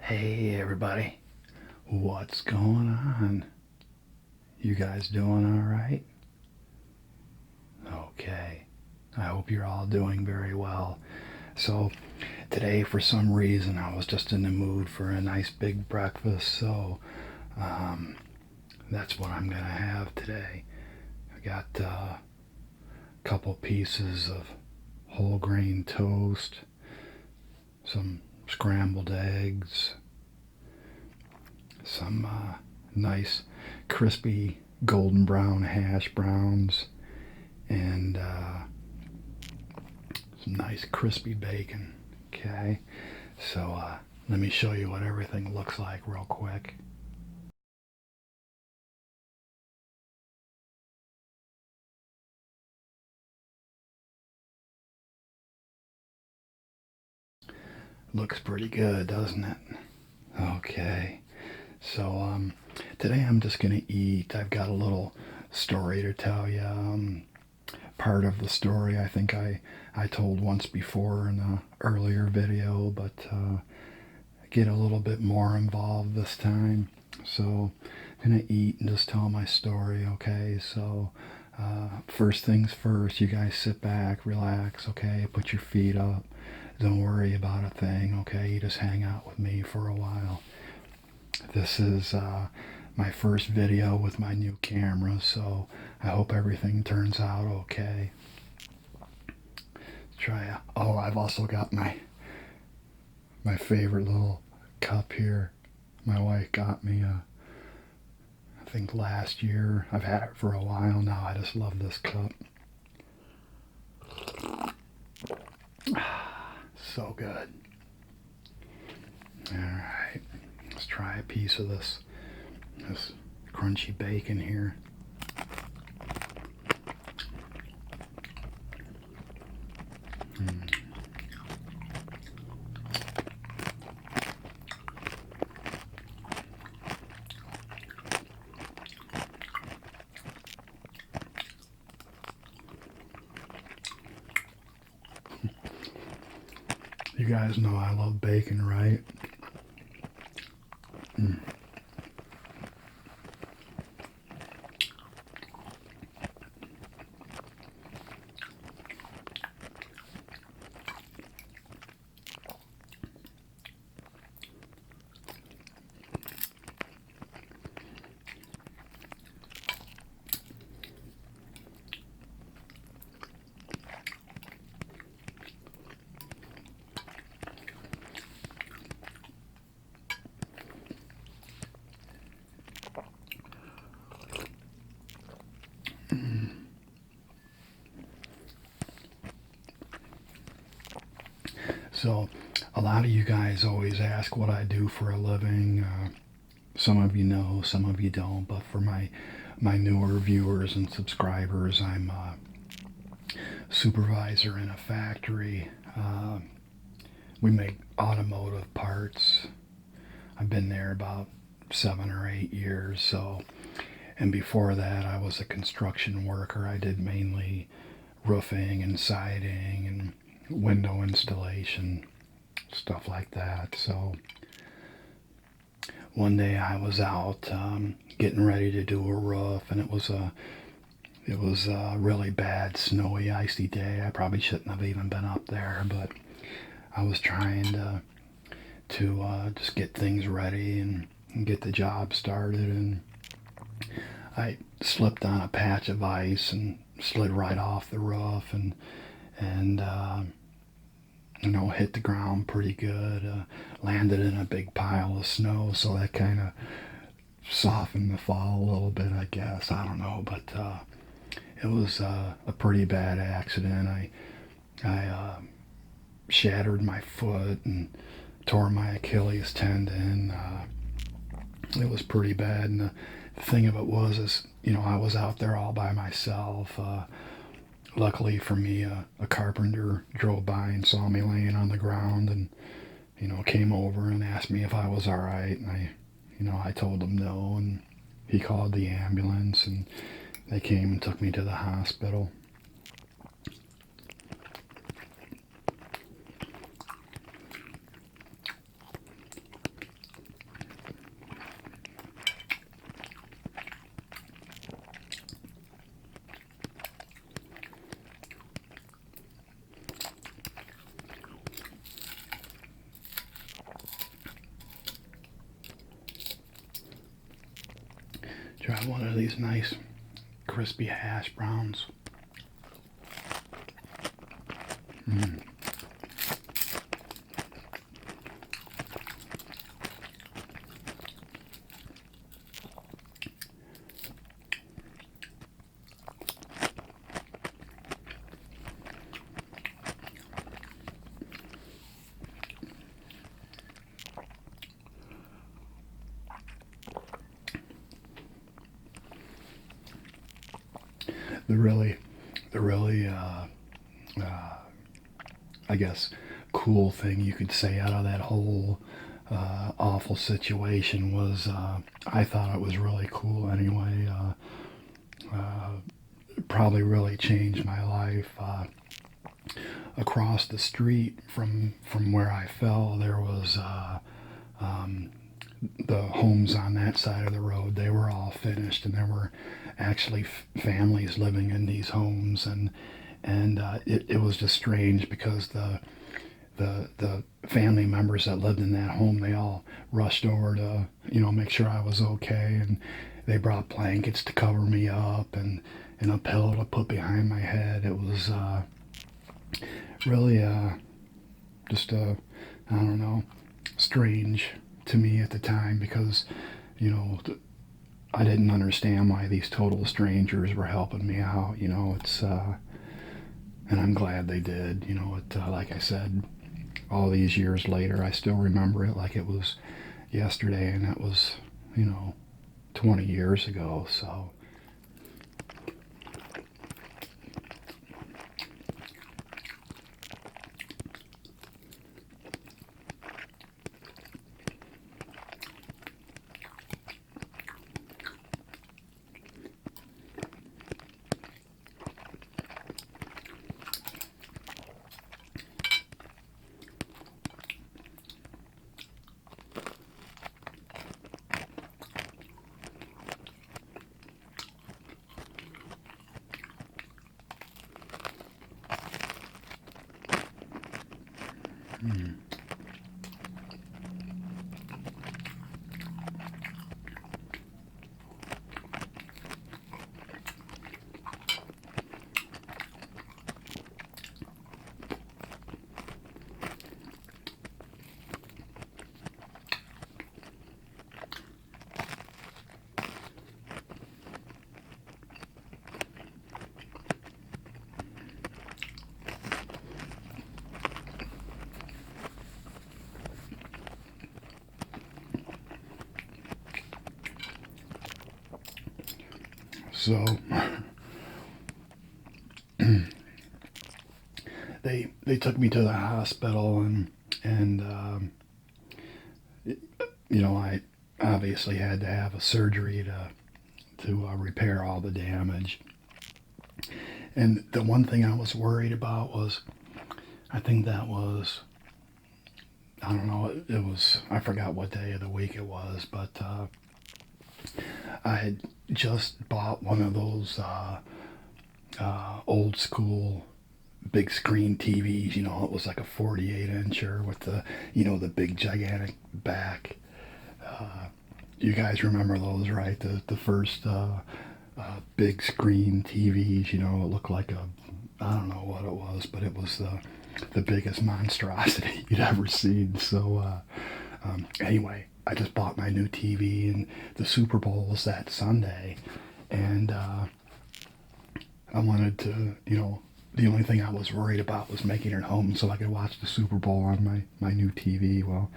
Hey everybody, what's going on? You guys doing alright? Okay, I hope you're all doing very well. So, today for some reason I was just in the mood for a nice big breakfast, so that's what I'm gonna have today. I got a couple pieces of whole grain toast, some scrambled eggs, some nice crispy golden brown hash browns, and some nice crispy bacon. Okay, so let me show you what everything looks like real quick. Looks pretty good, doesn't it? Okay, so today I'm just gonna eat. I've got a little story to tell you. Part of the story I think I told once before in an earlier video, but get a little bit more involved this time. So I'm gonna eat and just tell my story. Okay, so first things first, you guys sit back, relax. Okay, put your feet up. Don't worry about a thing. Okay, you just hang out with me for a while. This is my first video with my new camera, so I hope everything turns out okay. Try. Oh, I've also got my favorite little cup here. My wife got me I think last year. I've had it for a while now. I just love this cup. So good. All right, let's try a piece of this crunchy bacon here. You guys know I love bacon, right? Mm. So, a lot of you guys always ask what I do for a living. Some of you know, some of you don't. But for my newer viewers and subscribers, I'm a supervisor in a factory. We make automotive parts. I've been there about 7 or 8 years. So, and before that, I was a construction worker. I did mainly roofing and siding and window installation, stuff like that. So one day I was out getting ready to do a roof, and it was a really bad, snowy, icy day. I probably shouldn't have even been up there, but I was trying to just get things ready and get the job started, and I slipped on a patch of ice and slid right off the roof, and hit the ground pretty good. Landed in a big pile of snow, so that kind of softened the fall a little bit, I guess. I don't know, but it was a pretty bad accident. I shattered my foot and tore my Achilles tendon. It was pretty bad, and the thing of it was, I was out there all by myself. Luckily for me, a carpenter drove by and saw me laying on the ground, and came over and asked me if I was all right, and I told him no, and he called the ambulance, and they came and took me to the hospital. Grab one of these nice crispy hash browns. Mm. The really, I guess, cool thing you could say out of that whole awful situation was I thought it was really cool anyway. Probably really changed my life. Across the street from where I fell, there was the homes on that side of the road. They were all finished, and there were actually families living in these homes, and it was just strange because the family members that lived in that home, they all rushed over to make sure I was okay, and they brought blankets to cover me up and a pillow to put behind my head. It was really just I don't know, strange to me at the time because I didn't understand why these total strangers were helping me out. It's and I'm glad they did. Like I said, all these years later, I still remember it like it was yesterday, and that was 20 years ago. So. Hmm. So they took me to the hospital and I obviously had to have a surgery to repair all the damage. And the one thing I was worried about was I think that was I don't know it was I forgot what day of the week it was, but I had just bought one of those old school big screen TVs. It was like a 48 incher with the big gigantic back. You guys remember those, right? The first big screen TVs. It looked like I don't know what it was, but it was the biggest monstrosity you'd ever seen. So anyway, I just bought my new TV, and the Super Bowl was that Sunday, and I wanted to, the only thing I was worried about was making it home so I could watch the Super Bowl on my new TV. Well,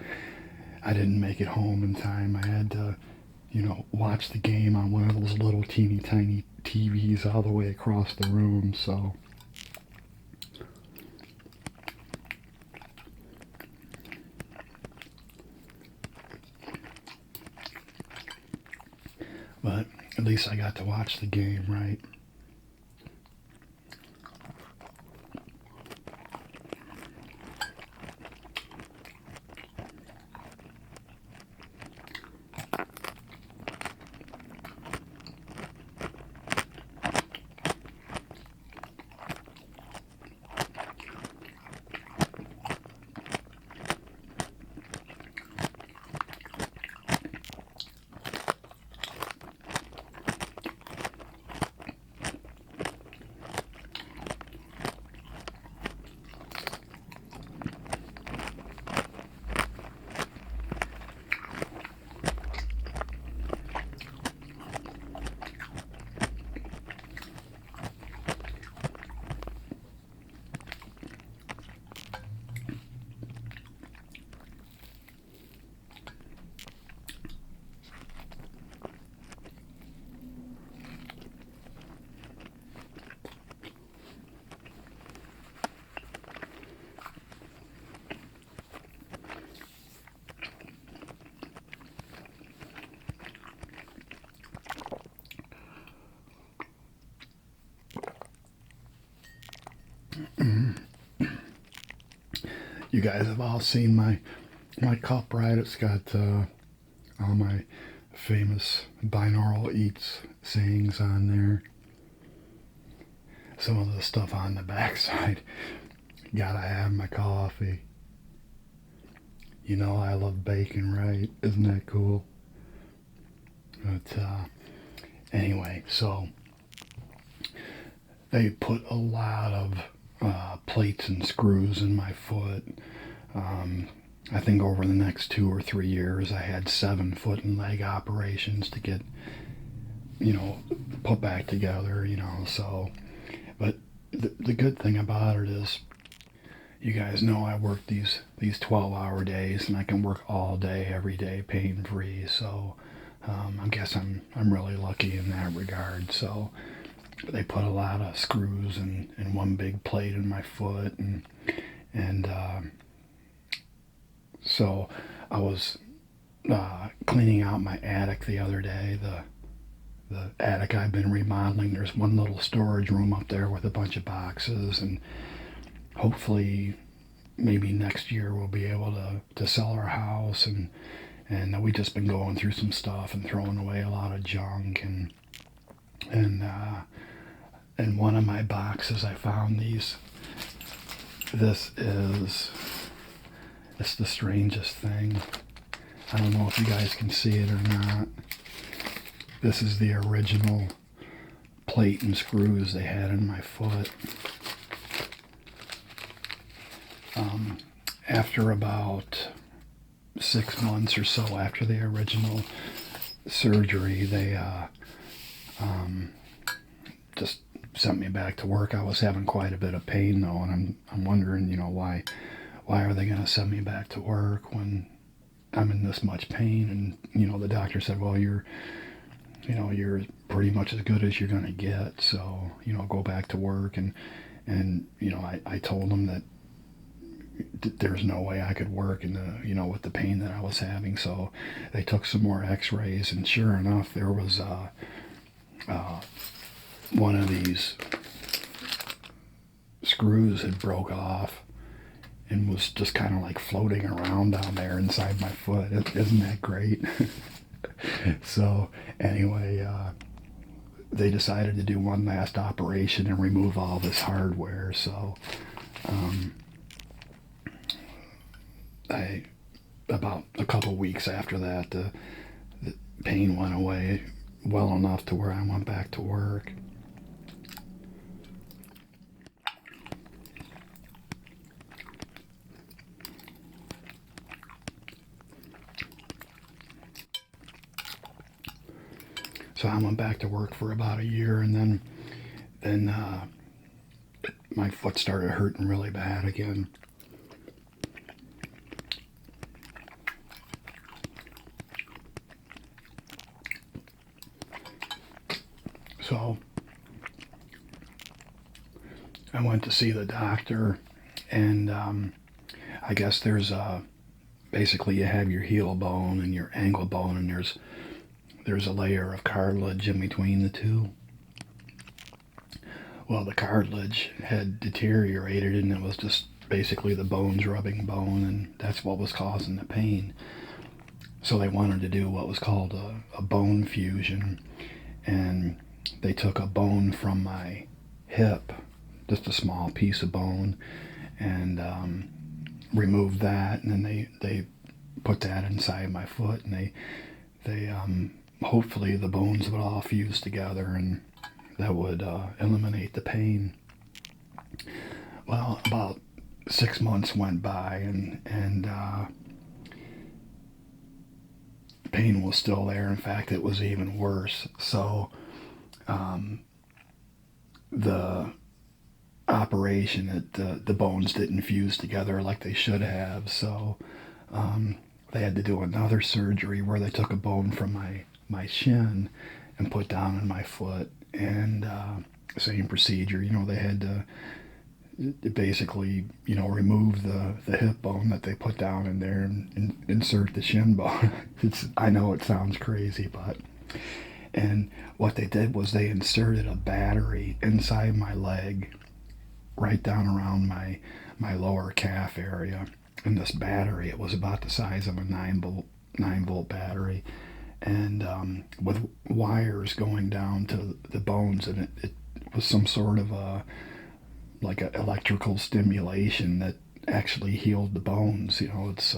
I didn't make it home in time. I had to, watch the game on one of those little teeny tiny TVs all the way across the room, so. But at least I got to watch the game, right? You guys have all seen my cup, right? It's got all my famous Binaural Eats sayings on there. Some of the stuff on the backside. Gotta have my coffee. You know I love bacon, right? Isn't that cool? But anyway, so they put a lot of plates and screws in my foot. I think over the next 2 or 3 years, I had 7 foot and leg operations to get, put back together, So, but the good thing about it is, you guys know I work these 12-hour days, and I can work all day, every day, pain free. So, I guess I'm really lucky in that regard. So, they put a lot of screws and one big plate in my foot, and so I was cleaning out my attic the other day. The attic I've been remodeling. There's one little storage room up there with a bunch of boxes, and hopefully maybe next year we'll be able to sell our house, and we just been going through some stuff and throwing away a lot of junk, and in one of my boxes I found these. It's the strangest thing. I don't know if you guys can see it or not. This is the original plate and screws they had in my foot. After about 6 months or so after the original surgery, they just sent me back to work. I was having quite a bit of pain though, and I'm wondering, why are they going to send me back to work when I'm in this much pain? And the doctor said, well, you're pretty much as good as you're going to get, so go back to work. And I told them that there's no way I could work with the pain that I was having. So they took some more x-rays, and sure enough, there was one of these screws had broke off and was just kind of like floating around down there inside my foot. Isn't that great? So anyway, they decided to do one last operation and remove all this hardware. So about a couple weeks after that, the pain went away well enough to where I went back to work. So I went back to work for about a year, and then my foot started hurting really bad again. So I went to see the doctor, and I guess there's basically you have your heel bone and your ankle bone, and there's a layer of cartilage in between the two. Well, the cartilage had deteriorated, and it was just basically the bones rubbing bone, and that's what was causing the pain. So they wanted to do what was called a bone fusion, and they took a bone from my hip, just a small piece of bone, and removed that, and then they put that inside my foot, and they hopefully the bones would all fuse together, and that would eliminate the pain. Well, about 6 months went by, and pain was still there. In fact, it was even worse. So the operation, the bones didn't fuse together like they should have. So they had to do another surgery where they took a bone from my shin and put down in my foot, and same procedure. They had to basically remove the hip bone that they put down in there and insert the shin bone. I know it sounds crazy, and what they did was they inserted a battery inside my leg right down around my lower calf area, And this battery, it was about the size of a 9 volt battery, and with wires going down to the bones, and it was some sort of a like a electrical stimulation that actually healed the bones. It's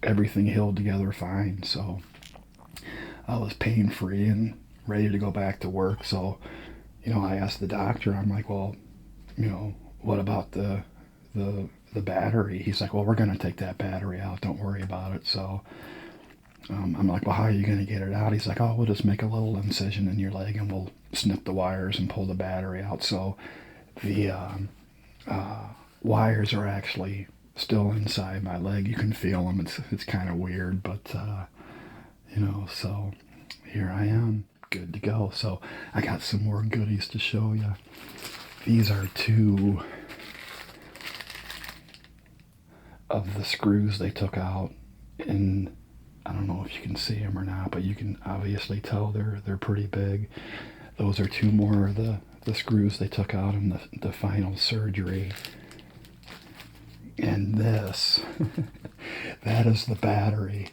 everything healed together fine. So I was pain free and ready to go back to work. So I asked the doctor. I'm like, well, what about the battery? He's like, well, we're gonna take that battery out. Don't worry about it. So I'm like, well, how are you gonna get it out? He's like, oh, we'll just make a little incision in your leg and we'll snip the wires and pull the battery out. So the wires are actually still inside my leg. You can feel them. It's kind of weird, but so here I am, good to go. So I got some more goodies to show you. These are two of the screws they took out, and I don't know if you can see them or not, but you can obviously tell they're pretty big. Those are two more of the screws they took out in the final surgery. And this, that is the battery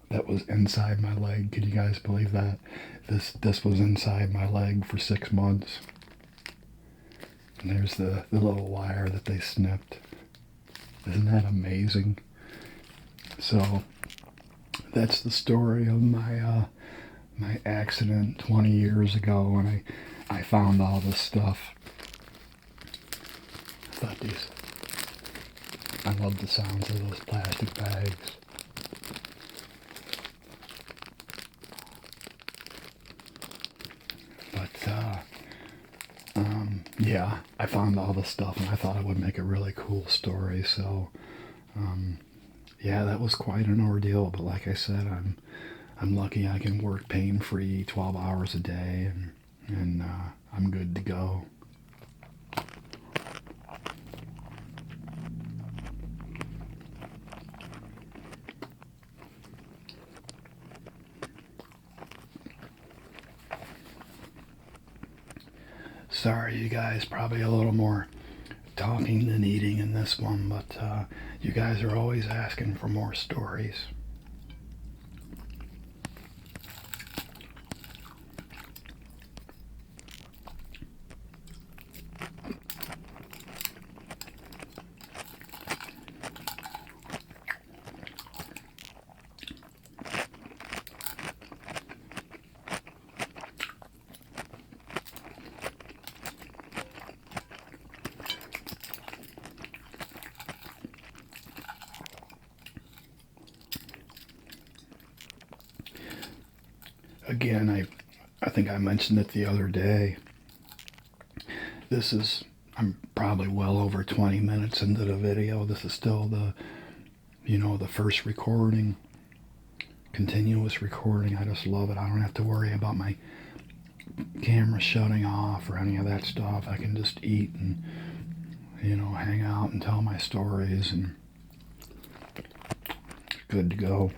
that was inside my leg. Can you guys believe that? This was inside my leg for 6 months. And there's the little wire that they snipped. Isn't that amazing? So that's the story of my accident 20 years ago when I found all this stuff. I love the sounds of those plastic bags. But yeah, I found all this stuff and I thought it would make a really cool story. So yeah, that was quite an ordeal. But like I said, I'm lucky I can work pain-free 12 hours a day, and I'm good to go. Sorry, you guys, probably a little more talking than eating in this one, but you guys are always asking for more stories. Again, I think I mentioned it the other day. I'm probably well over 20 minutes into the video. This is still the first recording, continuous recording. I just love it. I don't have to worry about my camera shutting off or any of that stuff. I can just eat and, hang out and tell my stories, and good to go.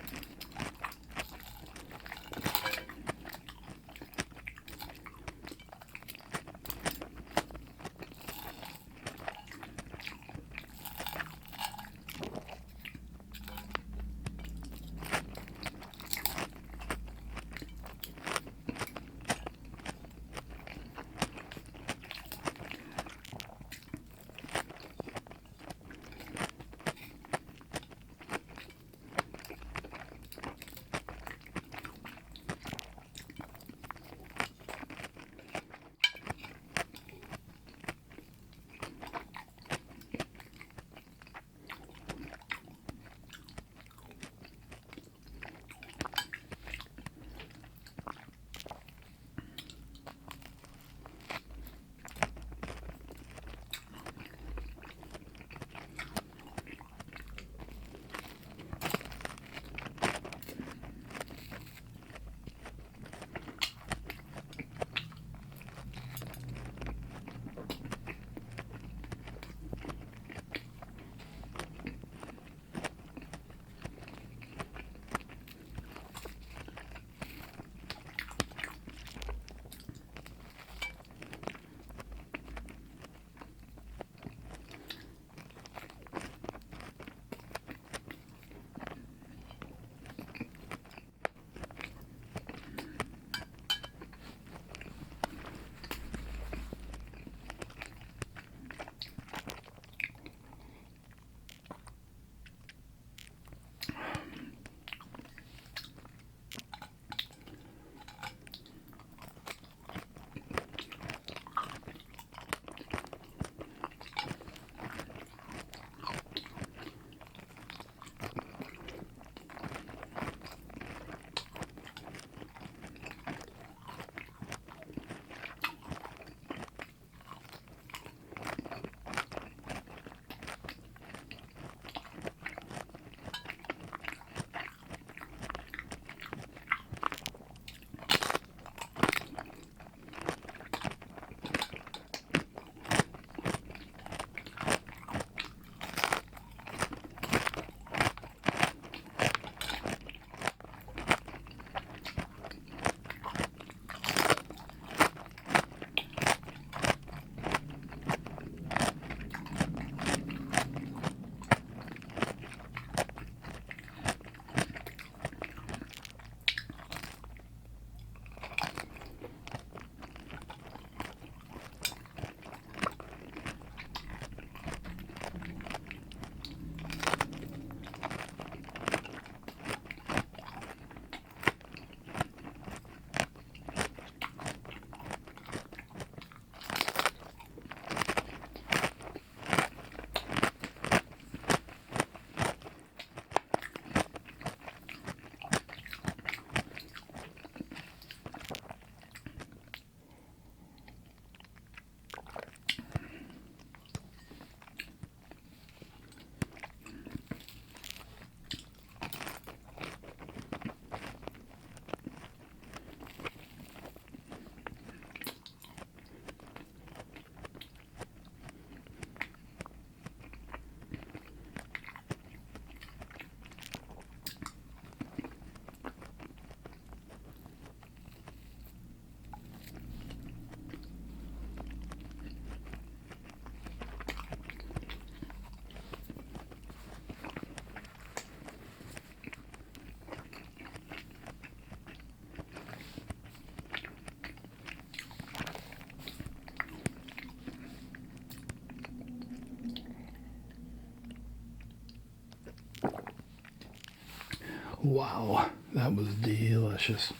Wow, that was delicious.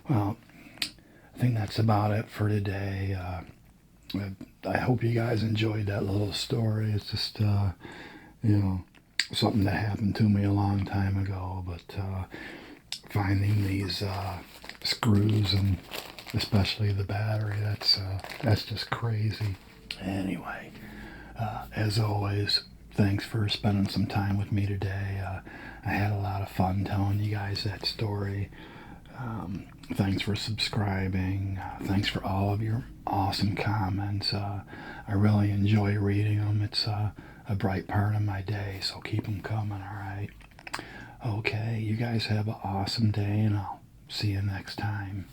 Well, I think that's about it for today. I hope you guys enjoyed that little story. It's just, you know, something that happened to me a long time ago. But finding these screws and especially the battery, that's just crazy. Anyway, as always, thanks for spending some time with me today. I had a lot of fun telling you guys that story. Thanks for subscribing. Thanks for all of your awesome comments. I really enjoy reading them. It's a bright part of my day, so keep them coming, all right? Okay, you guys have an awesome day, and I'll see you next time.